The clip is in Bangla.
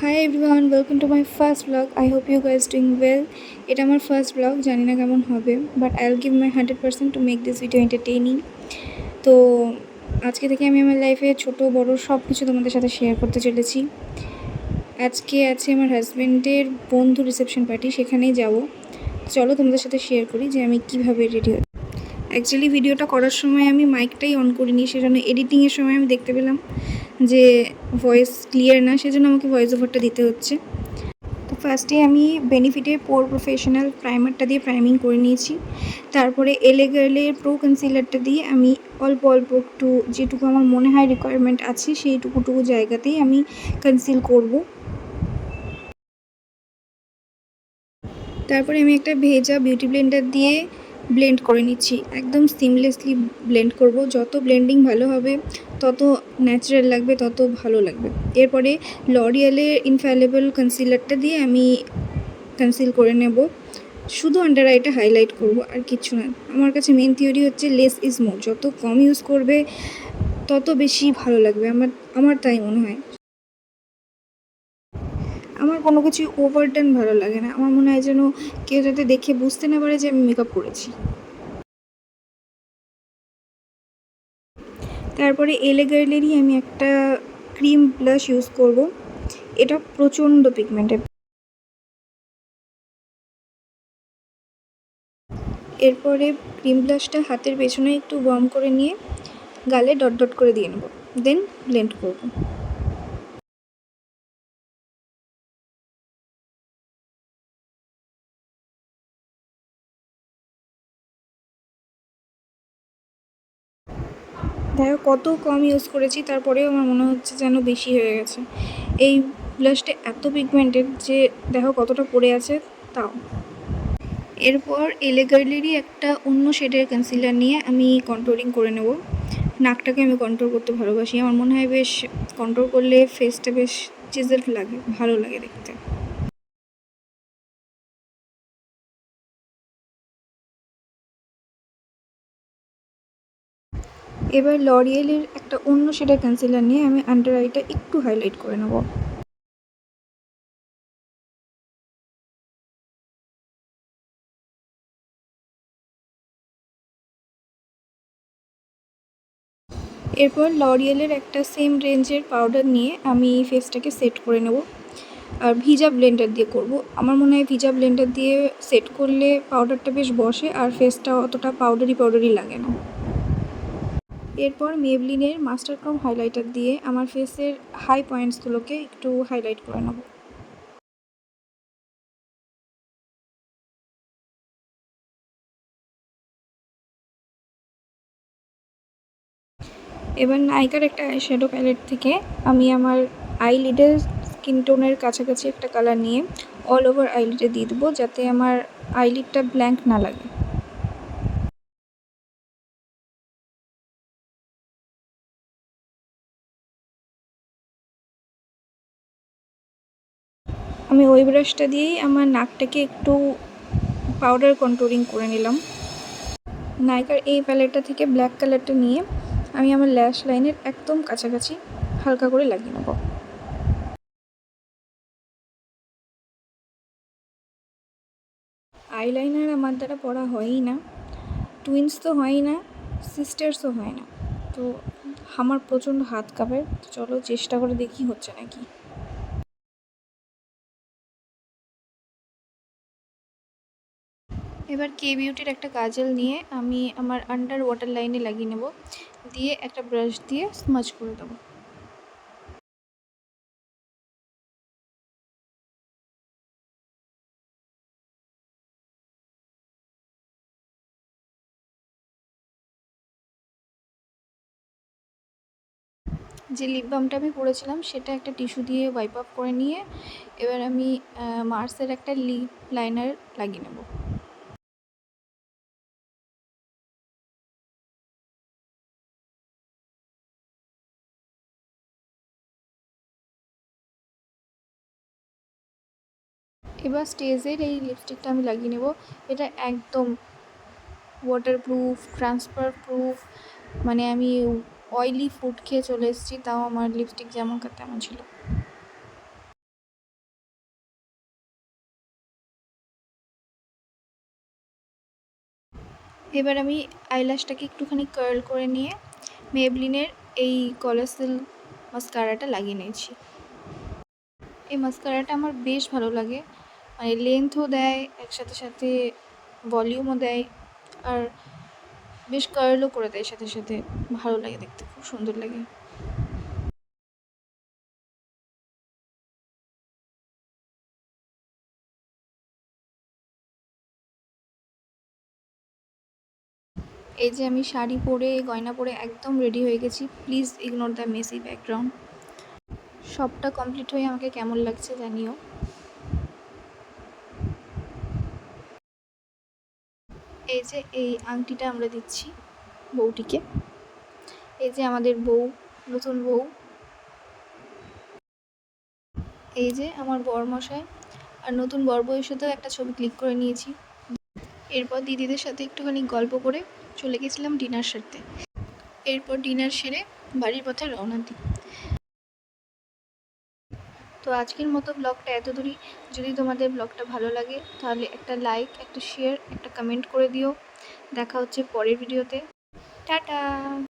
Hi everyone, welcome to my first vlog. I hope you guys doing well. এটা আমার ফার্স্ট ব্লগ, জানি না কেমন হবে, but I will give my 100% to make this video entertaining. তো আজকে থেকে আমি আমার লাইফে ছোট বড় সব কিছু তোমাদের সাথে শেয়ার করতে চলেছি। আজকে আছে আমার হাজব্যান্ডের বন্ধু রিসেপশন পার্টি, সেখানেই যাব। চলো তোমাদের সাথে শেয়ার করি যে আমি কীভাবে রেডি হই। অ্যাকচুয়ালি ভিডিওটা করার সময় আমি মাইকটাই অন করিনি, সেজন্য এডিটিংয়ের সময় আমি দেখতে পেলাম যে ভয়েস ক্লিয়ার না, সেজন্য আমাকে ভয়েস ওভারটা দিতে হচ্ছে। তো ফার্স্টে আমি বেনিফিটের পোর প্রফেশনাল প্রাইমারটা দিয়ে প্রাইমিং করে নিয়েছি। তারপরে এলে গার্লের প্রো কনসিলারটা দিয়ে আমি অল্প অল্প একটু যেটুকু আমার মনে হয় রিকোয়ারমেন্ট আছে সেইটুকু জায়গাতেই আমি কনসিল করব। তারপরে আমি একটা ভেজা বিউটি ব্লেন্ডার দিয়ে ব্লেন্ড করে নিচ্ছি, একদম সিমলেসলি ব্লেন্ড করব। যত ব্লেন্ডিং ভালো হবে তত ন্যাচারাল লাগবে, তত ভালো লাগবে। এরপরে লরিয়ালের ইনফ্যালেবল কনসিলারটা দিয়ে আমি কনসিল করে নেব, শুধু আন্ডার আইটা হাইলাইট করব, আর কিছু না। আমার কাছে মেন থিওরি হচ্ছে লেস ইজ মোর, যত কম ইউজ করবে তত বেশি ভালো লাগবে, আমার তাই মনে হয়। আমার কোনো কিছু ওভারডান ভালো লাগে না, আমার মনে হয় যেন কেউ যাতে দেখে বুঝতে না পারে যে আমি মেকআপ করেছি। তারপরে এলে গার্লেরই আমি একটা ক্রিম ব্লাশ ইউজ করব, এটা প্রচণ্ড পিগমেন্টেড। এরপরে ক্রিম ব্লাশটা হাতের পেছনে একটু ওয়ার্ম করে নিয়ে গালে ডট ডট করে দিয়ে নেব, দেন ব্লেন্ড করব। দেখো কত কম ইউজ করেছি, তারপরেও আমার মনে হচ্ছে যেন বেশি হয়ে গেছে। এই ব্লাশটা এত পিগমেন্টেড যে দেখো কতটা পড়ে আছে তাও। এরপর এলে গার্লেরই একটা অন্য শেডের কনসিলার নিয়ে আমি কন্ট্রোলিং করে নেব। নাকটাকে আমি কন্ট্রোল করতে ভালোবাসি, আমার মনে হয় বেশ কন্ট্রোল করলে ফেসটা বেশ চিজেলড লাগে, ভালো লাগে দেখতে। এবার লরিয়েলের একটা অন্য শেডের কনসিলার নিয়ে আমি আন্ডার আইটা একটু হাইলাইট করে নেব। এরপর লরিয়েলের একটা সেম রেঞ্জের পাউডার নিয়ে আমি ফেসটাকে সেট করে নেব, আর ভিজা ব্লেন্ডার দিয়ে করব। আমার মনে হয় ভিজা ব্লেন্ডার দিয়ে সেট করলে পাউডারটা বেশ বসে আর ফেসটা অতটা পাউডারি লাগে না। এরপর মেবলিনের মাস্টার ক্রোম হাইলাইটার দিয়ে আমার ফেসের হাই পয়েন্টসগুলোকে একটু হাইলাইট করে নেব। এবার নাইকার একটা আইশ্যাডো প্যালেট থেকে আমি আমার আইলিডের স্কিন টোনের কাছাকাছি একটা কালার নিয়ে অল ওভার আইলিডে দিয়ে দেবো, যাতে আমার আইলিডটা ব্ল্যাঙ্ক না লাগে। আমি ওই ব্রাশটা দিয়েই আমার নাকটাকে একটু পাউডার কন্ট্রোলিং করে নিলাম। নাইকার এই প্যালেটটা থেকে ব্ল্যাক কালারটা নিয়ে আমি আমার ল্যাশ লাইনের একদম কাছাকাছি হালকা করে লাগিয়ে নেব। আইলাইনার আমার দ্বারা পড়া হয়ই না, টুইন্স তো হয়ই না, সিস্টার্সও হয় না, তো আমার প্রচণ্ড হাত কাঁপে। চলো চেষ্টা করে দেখি হচ্ছে নাকি। এবার কে বিউটির একটা কাজল নিয়ে আমি আমার আন্ডার ওয়াটার লাইনে লাগিয়ে নেব, দিয়ে একটা ব্রাশ দিয়ে স্মাচ করে দেবো। যে লিপ বামটা আমি পরেছিলাম সেটা একটা টিস্যু দিয়ে ওয়াইপ আপ করে নিয়ে এবার আমি মার্সের একটা লিপ লাইনার লাগিয়ে নেব। এবার স্টেজের এই লিপস্টিকটা আমি লাগিয়ে নেব, এটা একদম ওয়াটারপ্রুফ, ট্রান্সফার প্রুফ, মানে আমি অয়েলি ফুড খেয়ে চলে এসেছি, তাও আমার লিপস্টিক যেমনকার তেমন ছিল। এবার আমি আইল্যাশটাকে একটুখানি কার্ল করে নিয়ে মেবলিনের এই কলাসেল মাস্কারাটা লাগিয়ে নিয়েছি। এই মাস্কারাটা আমার বেশ ভালো লাগে, মানে লেন্থও দেয়, একসাথে সাথে ভলিউমও দেয়, আর বেশ কার্লও করে দেয় সাথে সাথে। ভালো লাগে দেখতে, খুব সুন্দর লাগে। এই যে আমি শাড়ি পরে গয়না পরে একদম রেডি হয়ে গেছি। Please ignore the Messi background. সবটা কমপ্লিট হয়ে আমাকে কেমন লাগছে জানিও। এই যে এই আংটিটা আমরা দিচ্ছি বউটিকে। এই যে আমাদের বউ, নতুন বউ। এই যে আমার বরমশাই, আর নতুন বর বউয়ের সাথেও একটা ছবি ক্লিক করে নিয়েছি। এরপর দিদিদের সাথে একটুখানি গল্প করে চলে গেছিলাম ডিনার সারতে। এরপর ডিনার সেরে বাড়ির পথে রওনা দিই। তো আজকের মতো ব্লগটা এত দূরই। যদি তোমাদের ব্লগটা ভালো লাগে তাহলে একটা লাইক, একটা শেয়ার, একটা কমেন্ট করে দিও। দেখা হচ্ছে পরের ভিডিওতে। টাটা।